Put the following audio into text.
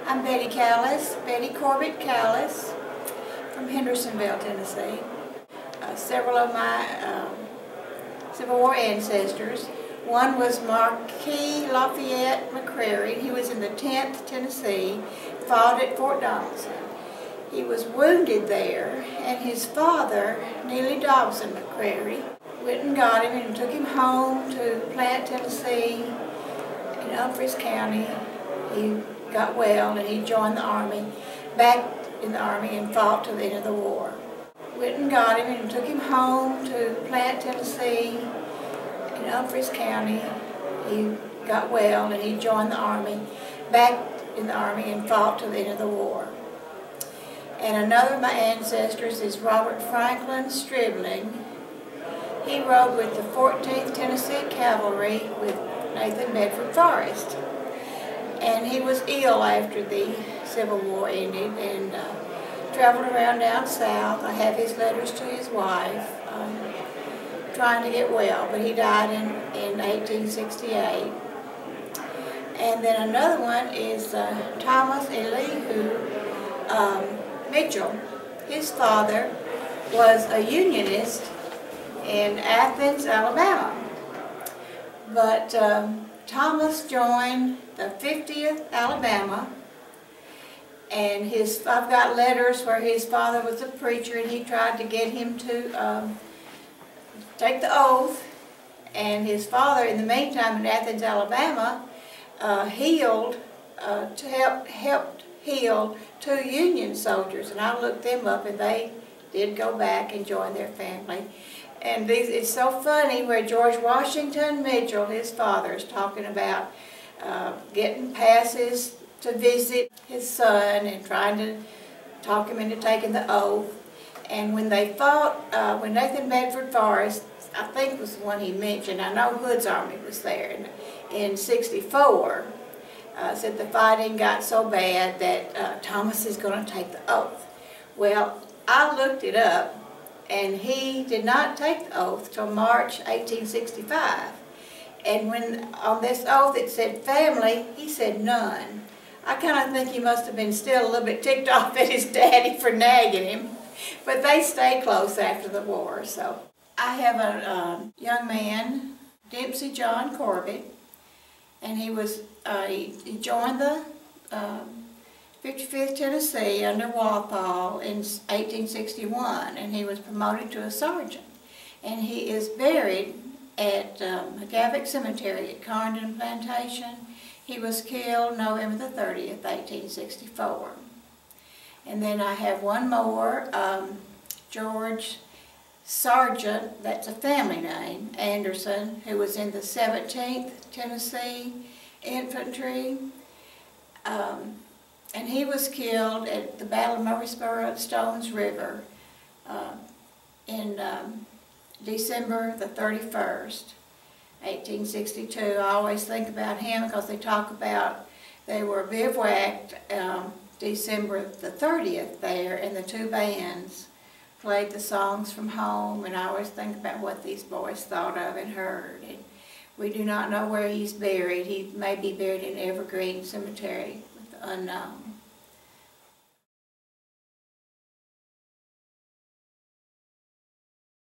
I'm Betty Callis, Betty Callis from Hendersonville, Tennessee. Several of my Civil War ancestors. One was Marquis Lafayette McCrary. He was in the 10th Tennessee, fought at Fort Donelson. He was wounded there, and his father, Neely Dobson McCrary, went and got him and took him home to Plant, Tennessee, in Humphreys County. He got well and he joined the Army, back in the Army, and fought to the end of the war. Went and got him and took him home to Plant, Tennessee, in Humphreys County. He got well and he joined the Army, back in the Army, and fought to the end of the war. And another of my ancestors is Robert Franklin Stribling. He rode with the 14th Tennessee Cavalry with Nathan Bedford Forrest. And he was ill after the Civil War ended and traveled around down south. I have his letters to his wife, trying to get well, but he died in 1868. And then another one is Thomas Elihu Mitchell. His father was a Unionist in Athens, Alabama. But Thomas joined the 50th Alabama, and I've got letters where his father was a preacher and he tried to get him to take the oath. And his father, in the meantime, in Athens, Alabama, helped heal 2 Union soldiers, and I looked them up, and they did go back and join their family. And it's so funny where George Washington Mitchell, his father, is talking about getting passes to visit his son and trying to talk him into taking the oath. And when they fought, when Nathan Bedford Forrest, I think was the one he mentioned, I know Hood's army was there in '64, said the fighting got so bad that Thomas is going to take the oath. Well, I looked it up, and he did not take the oath till March 1865. And when on this oath it said family, he said none. I kind of think he must have been still a little bit ticked off at his daddy for nagging him, but they stayed close after the war. So I have a young man, Dempsey John Corbett, and he joined the 55th Tennessee under Walpole in 1861, and he was promoted to a sergeant. And he is buried at McGavock Cemetery at Carndon Plantation. He was killed November the 30th, 1864. And then I have one more, George Sargent, that's a family name, Anderson, who was in the 17th Tennessee Infantry. And he was killed at the Battle of Murfreesboro at Stones River in December the 31st, 1862. I always think about him because they talk about they were bivouacked December the 30th there, and the 2 bands played the songs from home, and I always think about what these boys thought of and heard. And we do not know where he's buried. He may be buried in Evergreen Cemetery with the unknown.